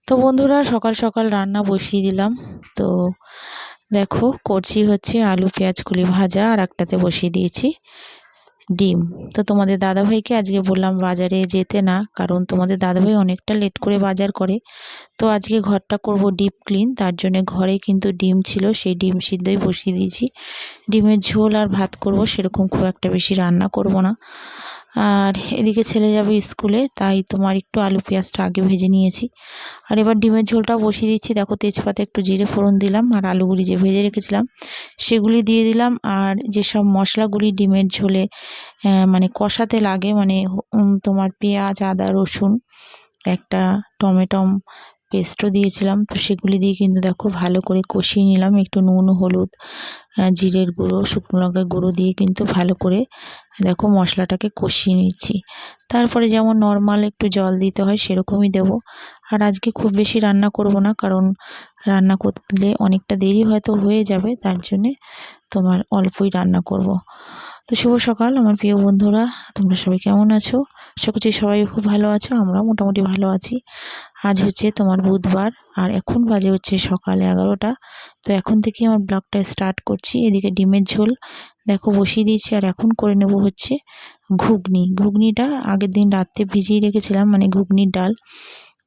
তো বন্ধুরা সকাল সকাল রান্না বসিয়ে দিলাম। তো দেখো করছি হচ্ছে আলু পেঁয়াজ কলি ভাজা, আর একটাতে বসিয়ে দিয়েছি ডিম। তো তোমাদের দাদাভাইকে আজকে বললাম বাজারে যেতে না, কারণ তোমাদের দাদাভাই অনেকটা লেট করে বাজার করে। তো আজকে ঘরটা করব ডিপ ক্লিন, তার জন্য ঘরে কিন্তু ডিম ছিল, সেই ডিম সিদ্ধই বসিয়ে দিয়েছি। ডিমের ঝোল আর ভাত করব, সেরকম খুব একটা বেশি রান্না করব না। আর এদিকে ছেলে যাবে স্কুলে, তাই তোমার একটু আলু পেঁয়াজটা আগে ভেজে নিয়েছি। আর এবার ডিমের ঝোলটাও বসিয়ে দিচ্ছি। দেখো তেজপাতা একটু জিরে ফোড়ন দিলাম, আর আলুগুলি যে ভেজে রেখেছিলাম সেগুলি দিয়ে দিলাম। আর যেসব মশলাগুলি ডিমের ঝোলে মানে কষাতে লাগে, মানে তোমার পেঁয়াজ আদা রসুন একটা টমেটম পেস্টও দিয়েছিলাম, তো সেগুলি দিয়ে কিন্তু দেখো ভালো করে কষিয়ে নিলাম। একটু নুন হলুদ জিরের গুঁড়ো শুকনো লঙ্কার গুঁড়ো দিয়ে কিন্তু ভালো করে দেখো মশলাটাকে কষিয়ে নিচ্ছি। তারপরে যেমন নর্মাল একটু জল দিতে হয় সেরকমই দেব। আর আজকে খুব বেশি রান্না করব না, কারণ রান্না করলে অনেকটা দেরি হয়তো হয়ে যাবে, তার জন্যে তোমার অল্পই রান্না করব। তো শুভ সকাল আমার প্রিয় বন্ধুরা, তোমরা সবাই কেমন আছো? আশা করছি সবাই খুব ভালো আছো, আমরাও মোটামুটি ভালো আছি। আজ হচ্ছে তোমার বুধবার, আর এখন বাজে হচ্ছে সকাল 11টা। তো এখন থেকে আমার ব্লগটা স্টার্ট করছি। এদিকে ডিমের ঝোল দেখো বসিয়ে দিয়েছি, আর এখন করে নেব হচ্ছে ঘুগনিটা আগের দিন রাত্রে ভিজিয়ে রেখেছিলাম, মানে ঘুগনির ডাল।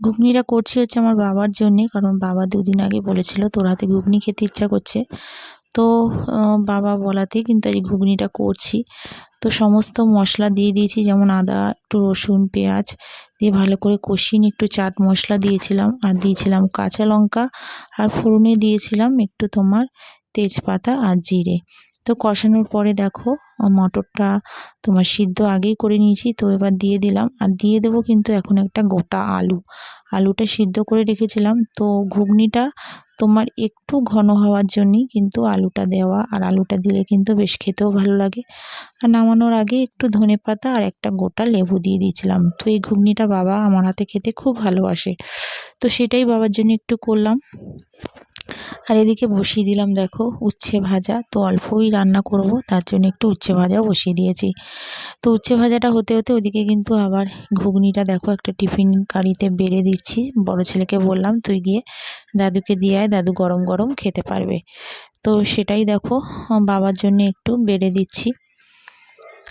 ঘুগনিটা করছি হচ্ছে আমার বাবার জন্যে, কারণ বাবা দুদিন আগে বলেছিল তোর হাতে ঘুগনি খেতে ইচ্ছা করছে। তো বাবা বলাতেই কিন্তু এই ঘুগনিটা করছি। তো সমস্ত মশলা দিয়ে দিয়েছি, যেমন আদা একটু রসুন পেঁয়াজ দিয়ে ভালো করে কষিয়ে নিয়ে একটু চাট মশলা দিয়েছিলাম, আর দিয়েছিলাম কাঁচা লঙ্কা, আর ফোড়নে দিয়েছিলাম একটু তোমার তেজপাতা আর জিরে। তো কষানোর পরে দেখো মটরটা তোমার সিদ্ধ আগেই করে নিয়েছি, তো এবার দিয়ে দিলাম। আর দিয়ে দেবো কিন্তু এখন একটা গোটা আলুটা সিদ্ধ করে রেখেছিলাম। তো ঘুগনিটা তোমার একটু ঘন হওয়ার জন্যই কিন্তু আলুটা দেওয়া, আর আলুটা দিলে কিন্তু বেশ খেতেও ভালো লাগে। আর নামানোর আগে একটু ধনেপাতা আর একটা গোটা লেবু দিয়ে দিয়েছিলাম। তো এই ঘুগনিটা বাবা আমার হাতে খেতে খুব ভালোবাসে, তো সেটাই বাবার জন্য একটু করলাম। আর এদিকে বসিয়ে দিলাম দেখো উচ্ছে ভাজা। তো অল্পই রান্না করব, তার জন্য একটু উচ্ছে ভাজাও বসিয়ে দিয়েছি। তো উচ্ছে ভাজাটা হতে হতে ওদিকে কিন্তু আবার ঘুগনিটা দেখো একটা টিফিন কারিতে বেড়ে দিচ্ছি। বড় ছেলেকে বললাম তুই গিয়ে দাদুকে দিয়ে আয়, দাদু গরম গরম খেতে পারবে। তো সেটাই দেখো বাবার জন্য একটু বেড়ে দিচ্ছি।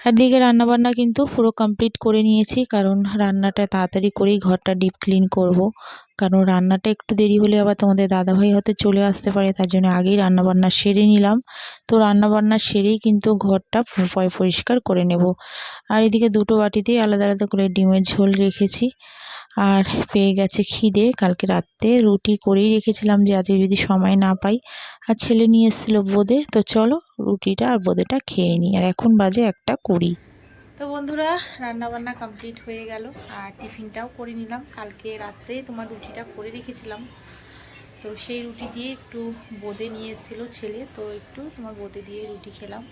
একদিকে রান্নাবান্না কিন্তু পুরো কমপ্লিট করে নিয়েছি, কারণ রান্নাটা তাড়াতাড়ি করেই ঘরটা ডিপ ক্লিন করব। কারণ রান্নাটা একটু দেরি হলে আবার তোমাদের দাদাভাই হয়তো চলে আসতে পারে, তার জন্য আগেই রান্নাবান্না সেরে নিলাম। তো রান্নাবান্না সেরেই কিন্তু ঘরটা পরিষ্কার করে নেব। আর এদিকে দুটো বাটিতেই আলাদা আলাদা করে ডিমের ঝোল রেখেছি। আর পেয়ে গেছে খিদে, কালকে রাত্রে রুটি করেই রেখেছিলাম যে আজকে যদি সময় না পাই। আর ছেলে নিয়ে এসেছিলো বোঁদে, তো চলো রুটিটা আর বোঁদেটা খেয়ে নিই। আর এখন বাজে 1:20। তো বন্ধুরা রান্নাবান্না কমপ্লিট হয়ে গেল, আর টিফিনটাও করে নিলাম। কালকে রাত্রেই তোমার রুটিটা করে রেখেছিলাম, তো সেই রুটি দিয়ে একটু বোঁদে নিয়ে এসেছিলো ছেলে, তো একটু তোমার বোঁদে দিয়ে রুটি খেলাম।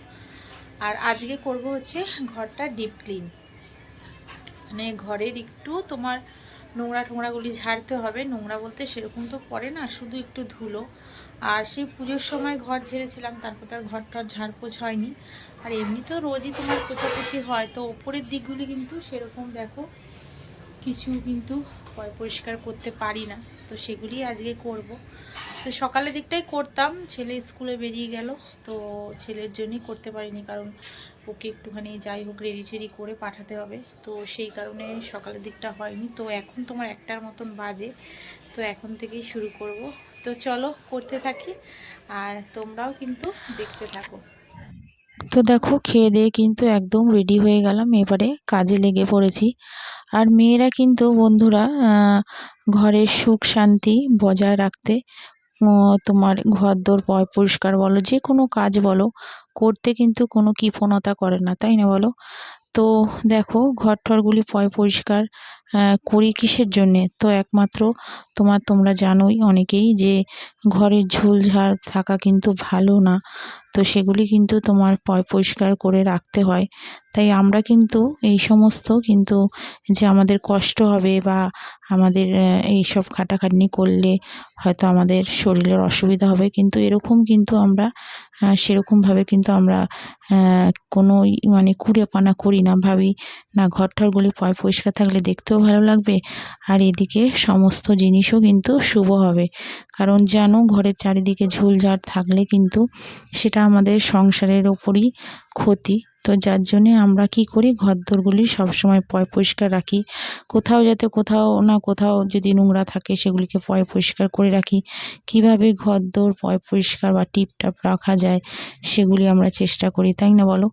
আর আজকে করব হচ্ছে ঘরটা ডিপ ক্লিন, মানে ঘরের একটু তোমার নোংরা টোংরাগুলি ঝাড়তে হবে। নোংরা বলতে সেরকম তো পড়ে না, শুধু একটু ধুলো। আর সেই পুজোর সময় ঘর ঝেড়েছিলাম, তারপর তার ঘরটার ঝাড়পোছ হয়নি। আর এমনি তো রোজই তোমার পোছাপুছি হয়, তো ওপরের দিকগুলি কিন্তু সেরকম দেখো কিছু কিন্তু পরিষ্কার করতে পারি না, তো সেগুলি আজকে করব। তো সকালের দিকটাই করতাম, ছেলে স্কুলে বেরিয়ে গেল, তো ছেলের জন্যই করতে পারিনি, কারণ ওকে একটুখানি যাই হোক রেডি টেডি করে পাঠাতে হবে, তো সেই কারণে সকালের দিকটা হয়নি। তো এখন তোমার 1টার মতন বাজে, তো এখন থেকেই শুরু করব। তো চলো করতে থাকি, আর তোমরাও কিন্তু দেখতে থাকো। তো দেখো খেয়ে দিয়ে কিন্তু একদম রেডি হয়ে গেলাম, এবারে কাজে লেগে পড়েছি। আর মেয়েরা কিন্তু বন্ধুরা ঘরের সুখ শান্তি বজায় রাখতে তোমার ঘরদোর পরিষ্কার বলো যে কোনো কাজ বলো করতে কিন্তু কোনো কৃপণতা করে না, তাই না বলো? তো দেখো ঘর টরগুলি পরিষ্কার করি কিসের জন্যে? তো একমাত্র তোমরা জানোই অনেকেই যে ঘরের ঝুলঝাড় থাকা কিন্তু ভালো না। তো সেগুলি কিন্তু তোমার পরিষ্কার করে রাখতে হয়। তাই আমরা কিন্তু এই সমস্ত কিন্তু যে আমাদের কষ্ট হবে বা আমাদের এইসব খাটাখাটনি করলে হয়তো আমাদের শরীরের অসুবিধা হবে, কিন্তু এরকম কিন্তু আমরা সেরকমভাবে কিন্তু আমরা কোনো মানে কুড়েপানা করি না, ভাবি না ঘর টরগুলি পরিষ্কার থাকলে দেখতেও দেখতেও ভালো লাগবে আর এদিকে সমস্ত জিনিসও কিন্তু শুভ হবে। কারণ জানো, ঘরের চারিদিকে ঝুলঝাড় থাকলে কিন্তু সেটা আমাদের সংসারের ওপরই ক্ষতি। তো যার জন্যে আমরা কি করি, ঘরদোরগুলি সবসময় পরিষ্কার রাখি। কোথাও যাতে কোথাও না কোথাও যদি নোংরা থাকে সেগুলিকে পরিষ্কার করে রাখি। কিভাবে ঘরদোর পরিষ্কার বা টিপটাপ রাখা যায় সেগুলি আমরা চেষ্টা করি, তাই না বলো?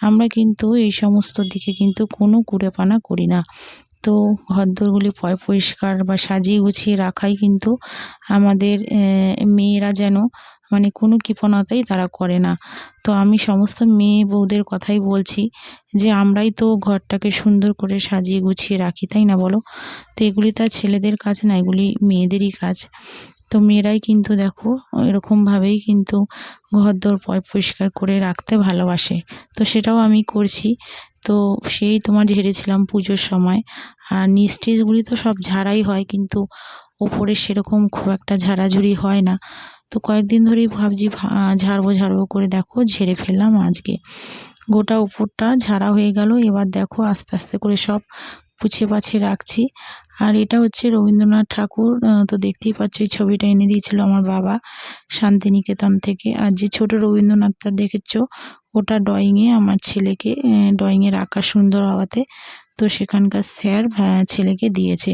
আমরা কিন্তু এই সমস্ত দিকে কিন্তু কোনো কুড়েপানা করি না। তো ঘরদোরগুলি পরিষ্কার বা সাজিয়ে গুছিয়ে রাখাই কিন্তু আমাদের মেয়েরা যেন মানে কোনো কৃপণতাই তারা করে না। তো আমি সমস্ত মেয়ে বউদের কথাই বলছি যে আমরাই তো ঘরটাকে সুন্দর করে সাজিয়ে গুছিয়ে রাখি, তাই না বলো? তো এগুলি তো আর ছেলেদের কাজ না, এগুলি মেয়েদেরই কাজ। তো মেয়েরাই কিন্তু দেখো এরকমভাবেই কিন্তু ঘরদোর পরিষ্কার করে রাখতে ভালোবাসে। তো সেটাও আমি করছি। তো সেই তোমার ঝেড়েছিলাম পুজোর সময়। আর নিচ টিচগুলি তো সব ঝাড়াই হয়, কিন্তু ওপরে সেরকম খুব একটা ঝাড়াঝুড়ি হয় না। তো কয়েকদিন ধরেই ভাবছি ঝাড়বো করে, দেখো ঝেড়ে ফেললাম আজকে। গোটা উপরটা ঝাড়া হয়ে গেল। এবার দেখো আস্তে আস্তে করে সব পুছে পাছে রাখছি। আর এটা হচ্ছে রবীন্দ্রনাথ ঠাকুর, তো দেখতেই পাচ্ছ এই ছবিটা এনে দিয়েছিল আমার বাবা শান্তিনিকেতন থেকে। আর যে ছোট রবীন্দ্রনাথটা দেখেছো ওটা ড্রয়িংয়ে আমার ছেলেকে, ড্রয়িংয়ে রাখা সুন্দর হওয়াতে তো সেখানকার স্যার ছেলেকে দিয়েছে।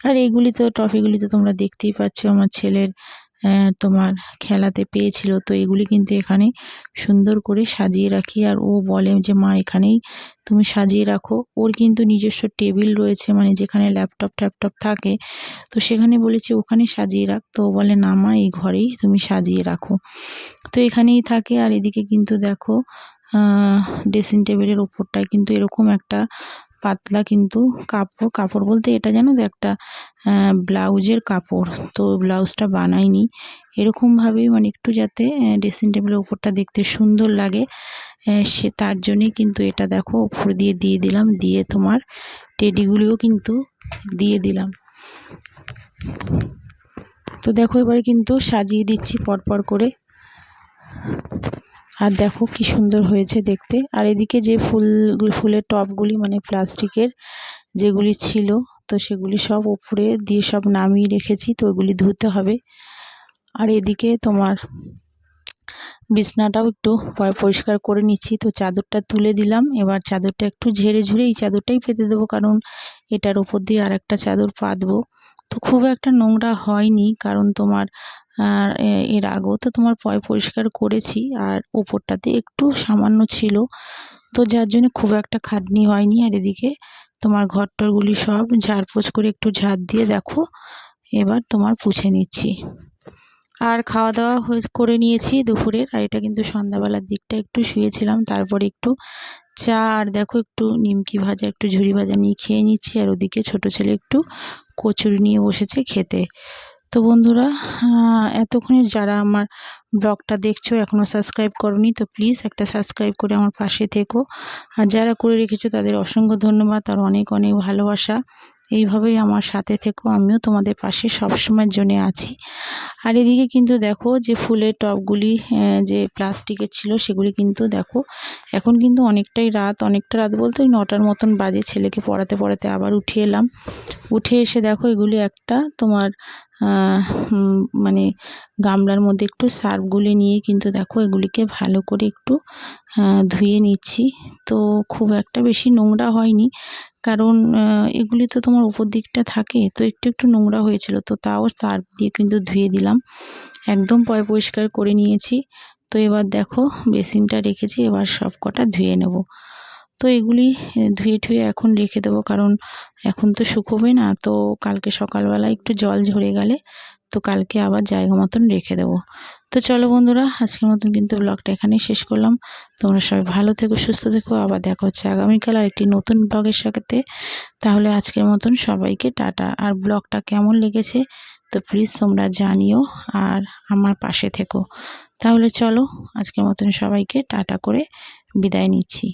আর এইগুলি তো ট্রফিগুলি তো তোমরা দেখতেই পাচ্ছ আমার ছেলের তোমার খেলাতে পেয়েছিল। তো এগুলি কিন্তু এখানে সুন্দর করে সাজিয়ে রাখি। আর ও বলে যে মা এখানেই তুমি সাজিয়ে রাখো। ওর কিন্তু নিজস্ব টেবিল রয়েছে, মানে যেখানে ল্যাপটপ ট্যাপটপ থাকে, তো সেখানে বলেছি ওখানে সাজিয়ে রাখ। তো ও বলে না মা এই ঘরেই তুমি সাজিয়ে রাখো। তো এখানেই থাকে। আর এদিকে কিন্তু দেখো ড্রেসিং টেবিলের ওপরটায় কিন্তু এরকম একটা পাতলা কিন্তু কাপড় বলতে এটা জানো তো একটা ব্লাউজের কাপড়। তো ব্লাউজটা বানাইনি, এরকমভাবেই মানে একটু যাতে ড্রেসিং টেবিলের ওপরটা দেখতে সুন্দর লাগে, সে তার জন্যই কিন্তু এটা দেখো উপর দিয়ে দিলাম, দিয়ে তোমার টেডিগুলিও কিন্তু দিয়ে দিলাম। তো দেখো এবারে কিন্তু সাজিয়ে দিচ্ছি পরপর করে। আর দেখো কি সুন্দর হয়েছে দেখতে। আর এদিকে যে ফুলের টবগুলি মানে প্লাস্টিকের যেগুলি ছিল, তো সেগুলি সব উপরে দিয়ে সব নামিয়ে রেখেছি, তো ওগুলি ধুতে হবে। আর এদিকে তোমার বিছনাটাও একটু পরিষ্কার করে নিচ্ছি। তো চাদরটা তুলে দিলাম, এবার চাদরটা একটু ঝেড়ে ঝুড়ে এই চাদরটাই পেতে দেবো, কারণ এটার উপর দিয়ে আর একটা চাদর পাতবো। তো খুব একটা নোংরা হয়নি, কারণ তোমার এর আগেও তো তোমার পরিষ্কার করেছি, আর ওপরটাতে একটু সামান্য ছিল, তো যার জন্য খুব একটা খাটনি হয়নি। আর এদিকে তোমার ঘরটরগুলি সব ঝাড়পোছ করে একটু ঝাড় দিয়ে দেখো এবার তোমার পুছে নিচ্ছি। আর খাওয়া দাওয়া করে নিয়েছি দুপুরের। আর এটা কিন্তু সন্ধ্যাবেলার দিকটা একটু শুয়েছিলাম, তারপরে একটু চা আর দেখো একটু নিমকি ভাজা, একটু ঝুরি ভাজা নিয়ে খেয়ে নিচ্ছি। আর ওদিকে ছোট ছেলে একটু কচুরি নিয়ে বসেছে খেতে। তো বন্ধুরা, এতক্ষণে যারা আমার ব্লগটা দেখছো এখনও সাবস্ক্রাইব করোনি, তো প্লিজ একটা সাবস্ক্রাইব করে আমার পাশে থেকো। আর যারা করে রেখেছো তাদের অসংখ্য ধন্যবাদ আর অনেক অনেক ভালোবাসা। এইভাবেই আমার সাথে থেকো, আমিও তোমাদের পাশে সবসময়ের জন্য আছি। আর এদিকে কিন্তু দেখো যে ফুলের টবগুলি যে প্লাস্টিকের ছিল সেগুলি কিন্তু দেখো এখন কিন্তু অনেকটা রাত বলতে ওই 9টার মতন বাজে। ছেলেকে পড়াতে আবার উঠে এলাম। উঠে এসে দেখো এগুলি একটা তোমার মানে গামলার মধ্যে একটু সার্ফগুলি নিয়ে কিন্তু দেখো এগুলিকে ভালো করে একটু ধুয়ে নিচ্ছি। তো খুব একটা বেশি নোংরা হয়নি, কারণ এগুলি তো তোমার উপর দিকটা থাকে, তো একটু নোংরা হয়েছিল, তো তাও সার্ফ দিয়ে কিন্তু ধুয়ে দিলাম। একদম পরিষ্কার করে নিয়েছি। তো এবার দেখো বেসিনটা রেখেছি, এবার সব কটা ধুয়ে নেব। তো এগুলি ধুয়ে ঠুয়ে এখন রেখে দেবো, কারণ এখন তো শুকোবে না। তো কালকে সকালবেলা একটু জল ঝরে গেলে তো কালকে আবার জায়গা মতন রেখে দেবো। তো চলো বন্ধুরা, আজকের মতন কিন্তু ব্লগটা এখানেই শেষ করলাম। তোমরা সবাই ভালো থেকো, সুস্থ থেকো। আবার দেখা হচ্ছে আগামীকাল আর একটি নতুন ব্লগের সাথে। তাহলে আজকের মতন সবাইকে টাটা। আর ব্লগটা কেমন লেগেছে তো প্লিজ তোমরা জানিও, আর আমার পাশে থেকো। তাহলে চলো আজকের মতন সবাইকে টাটা করে বিদায় নিচ্ছি।